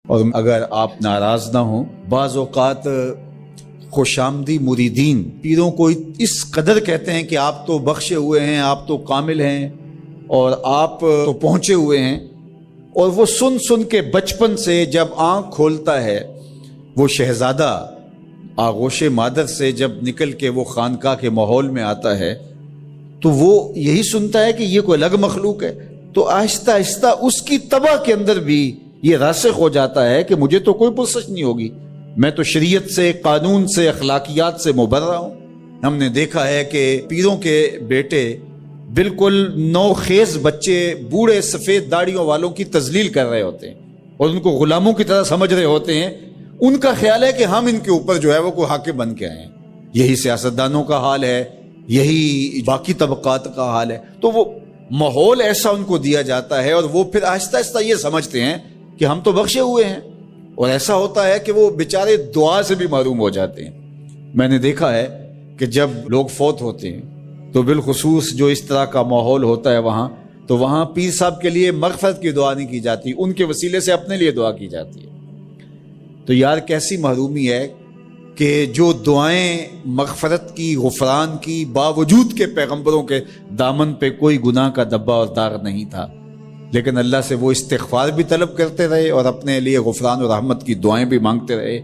اور اگر آپ ناراض نہ ہوں، بعض اوقات خوش آمدی مریدین پیروں کو اس قدر کہتے ہیں کہ آپ تو بخشے ہوئے ہیں، آپ تو کامل ہیں اور آپ تو پہنچے ہوئے ہیں، اور وہ سن سن کے بچپن سے جب آنکھ کھولتا ہے وہ شہزادہ آغوش مادر سے جب نکل کے وہ خانقاہ کے ماحول میں آتا ہے تو وہ یہی سنتا ہے کہ یہ کوئی الگ مخلوق ہے، تو آہستہ آہستہ اس کی طبع کے اندر بھی یہ راسخ ہو جاتا ہے کہ مجھے تو کوئی پرسش نہیں ہوگی، میں تو شریعت سے، قانون سے، اخلاقیات سے مبرہ ہوں۔ ہم نے دیکھا ہے کہ پیروں کے بیٹے بالکل نوخیز بچے بوڑھے سفید داڑھیوں والوں کی تذلیل کر رہے ہوتے ہیں اور ان کو غلاموں کی طرح سمجھ رہے ہوتے ہیں۔ ان کا خیال ہے کہ ہم ان کے اوپر جو ہے وہ کوئی حاکم بن کے آئے ہیں۔ یہی سیاستدانوں کا حال ہے، یہی باقی طبقات کا حال ہے۔ تو وہ ماحول ایسا ان کو دیا جاتا ہے اور وہ پھر آہستہ آہستہ یہ سمجھتے ہیں کہ ہم تو بخشے ہوئے ہیں، اور ایسا ہوتا ہے کہ وہ بیچارے دعا سے بھی محروم ہو جاتے ہیں۔ میں نے دیکھا ہے کہ جب لوگ فوت ہوتے ہیں تو بالخصوص جو اس طرح کا ماحول ہوتا ہے تو وہاں پیر صاحب کے لیے مغفرت کی دعا نہیں کی جاتی، ان کے وسیلے سے اپنے لیے دعا کی جاتی ہے۔ تو یار کیسی محرومی ہے کہ جو دعائیں مغفرت کی، غفران کی، باوجود کے پیغمبروں کے دامن پہ کوئی گناہ کا دبا اور داغ نہیں تھا، لیکن اللہ سے وہ استغفار بھی طلب کرتے رہے اور اپنے لیے غفران اور رحمت کی دعائیں بھی مانگتے رہے۔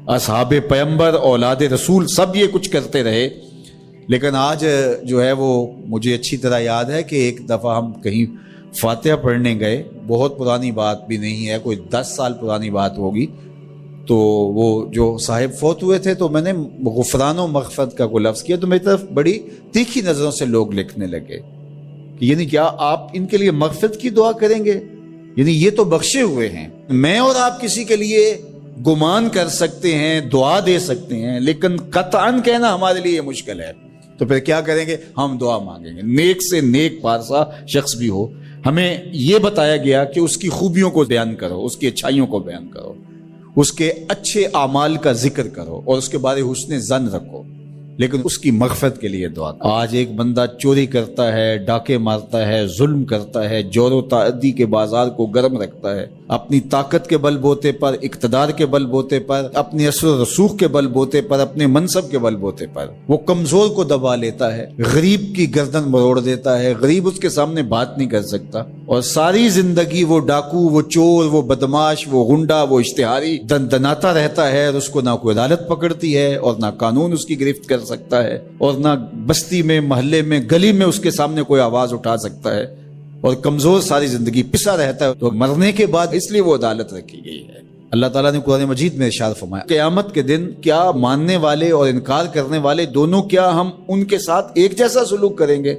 اصحاب پیغمبر، اولاد رسول سب یہ کچھ کرتے رہے۔ لیکن آج جو ہے وہ مجھے اچھی طرح یاد ہے کہ ایک دفعہ ہم کہیں فاتحہ پڑھنے گئے، بہت پرانی بات بھی نہیں ہے، کوئی 10 سال پرانی بات ہوگی، تو وہ جو صاحب فوت ہوئے تھے تو میں نے غفران و مغفرت کا کوئی لفظ کیا تو میری طرف بڑی تیکھی نظروں سے لوگ لکھنے لگے کہ یعنی کیا آپ ان کے لیے مغفرت کی دعا کریں گے؟ یعنی یہ تو بخشے ہوئے ہیں۔ میں اور آپ کسی کے لیے گمان کر سکتے ہیں، دعا دے سکتے ہیں، لیکن قطعاً کہنا ہمارے لیے یہ مشکل ہے۔ تو پھر کیا کریں گے؟ ہم دعا مانگیں گے۔ نیک سے نیک پارسا شخص بھی ہو، ہمیں یہ بتایا گیا کہ اس کی خوبیوں کو بیان کرو، اس کی اچھائیوں کو بیان کرو، اس کے اچھے اعمال کا ذکر کرو اور اس کے بارے حسن ظن رکھو، لیکن اس کی مغفرت کے لیے دعا کرو۔ آج ایک بندہ چوری کرتا ہے، ڈاکے مارتا ہے، ظلم کرتا ہے، جور و تعدی کے بازار کو گرم رکھتا ہے، اپنی طاقت کے بل بوتے پر، اقتدار کے بل بوتے پر، اپنی اثر و رسوخ کے بل بوتے پر، اپنے منصب کے بل بوتے پر وہ کمزور کو دبا لیتا ہے، غریب کی گردن مروڑ دیتا ہے، غریب اس کے سامنے بات نہیں کر سکتا، اور ساری زندگی وہ ڈاکو، وہ چور، وہ بدماش، وہ غنڈا، وہ اشتہاری دندناتا رہتا ہے، اور اس کو نہ کوئی عدالت پکڑتی ہے اور نہ قانون اس کی گرفت کر سکتا ہے، اور نہ بستی میں، محلے میں، گلی میں اس کے سامنے کوئی آواز اٹھا سکتا ہے، اور کمزور ساری زندگی پسا رہتا ہے۔ تو مرنے کے بعد اس لیے وہ عدالت رکھی گئی ہے۔ اللہ تعالیٰ نے قرآن مجید میں ارشاد فرمایا قیامت کے دن کیا ماننے والے اور انکار کرنے والے دونوں، کیا ہم ان کے ساتھ ایک جیسا سلوک کریں گے؟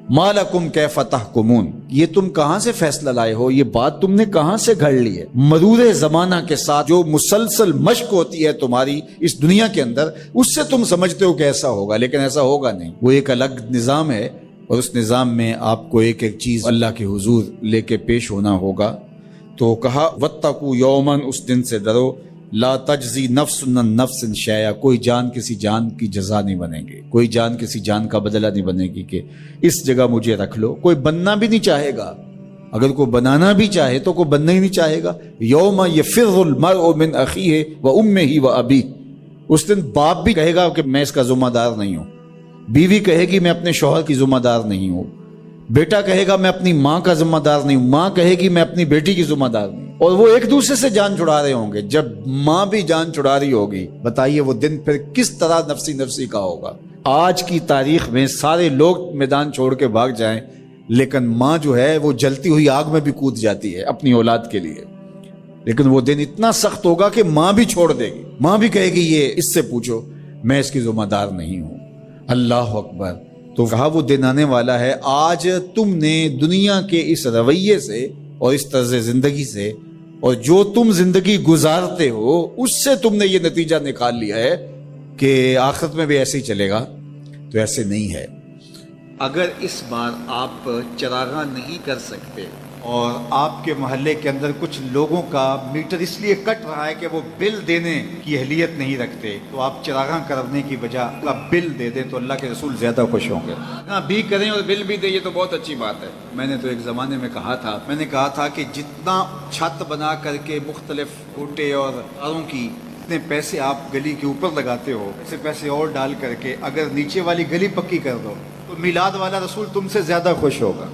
ما لکم کیف تحکمون، یہ تم کہاں سے فیصلہ لائے ہو، یہ بات تم نے کہاں سے گھڑ لی ہے؟ مرور زمانہ کے ساتھ جو مسلسل مشق ہوتی ہے تمہاری اس دنیا کے اندر، اس سے تم سمجھتے ہو کہ ایسا ہوگا، لیکن ایسا ہوگا نہیں۔ وہ ایک الگ نظام ہے، اور اس نظام میں آپ کو ایک ایک چیز اللہ کے حضور لے کے پیش ہونا ہوگا۔ تو کہا واتقوا یوما، اس دن سے ڈرو، لا تجزی نفس عن نفس شیئا، کوئی جان کسی جان کی جزا نہیں بنے گی، کوئی جان کسی جان کا بدلہ نہیں بنے گی کہ اس جگہ مجھے رکھ لو۔ کوئی بننا بھی نہیں چاہے گا، اگر کوئی بنانا بھی چاہے تو کوئی بننا ہی نہیں چاہے گا۔ یوم یفر المرء من اخیہ وامہ وابیہ، اس دن باپ بھی کہے گا کہ میں اس کا ذمہ دار نہیں ہوں، بیوی کہے گی میں اپنے شوہر کی ذمہ دار نہیں ہوں، بیٹا کہے گا میں اپنی ماں کا ذمہ دار نہیں ہوں، ماں کہے گی میں اپنی بیٹی کی ذمہ دار نہیں ہوں، اور وہ ایک دوسرے سے جان چھڑا رہے ہوں گے۔ جب ماں بھی جان چھڑا رہی ہوگی، بتائیے وہ دن پھر کس طرح نفسی نفسی کا ہوگا۔ آج کی تاریخ میں سارے لوگ میدان چھوڑ کے بھاگ جائیں، لیکن ماں جو ہے وہ جلتی ہوئی آگ میں بھی کود جاتی ہے اپنی اولاد کے لیے، لیکن وہ دن اتنا سخت ہوگا کہ ماں بھی چھوڑ دے گی، ماں بھی کہے گی یہ اس سے پوچھو، میں اس کی ذمہ دار نہیں ہوں۔ اللہ اکبر۔ تو کہا وہ دن آنے والا ہے۔ آج تم نے دنیا کے اس رویے سے اور اس طرز زندگی سے اور جو تم زندگی گزارتے ہو اس سے تم نے یہ نتیجہ نکال لیا ہے کہ آخرت میں بھی ایسے ہی چلے گا، تو ایسے نہیں ہے۔ اگر اس بار آپ چراغاں نہیں کر سکتے اور آپ کے محلے کے اندر کچھ لوگوں کا میٹر اس لیے کٹ رہا ہے کہ وہ بل دینے کی اہلیت نہیں رکھتے، تو آپ چراغاں کرنے کی بجا آپ بل دے دیں تو اللہ کے رسول زیادہ خوش ہوں گے۔ ہاں بھی کریں اور بل بھی دیں، یہ تو بہت اچھی بات ہے۔ میں نے تو ایک زمانے میں کہا تھا کہ جتنا چھت بنا کر کے مختلف بوٹے اور تاروں کی اتنے پیسے آپ گلی کے اوپر لگاتے ہو، ایسے پیسے اور ڈال کر کے اگر نیچے والی گلی پکی کر دو تو میلاد والا رسول تم سے زیادہ خوش ہوگا۔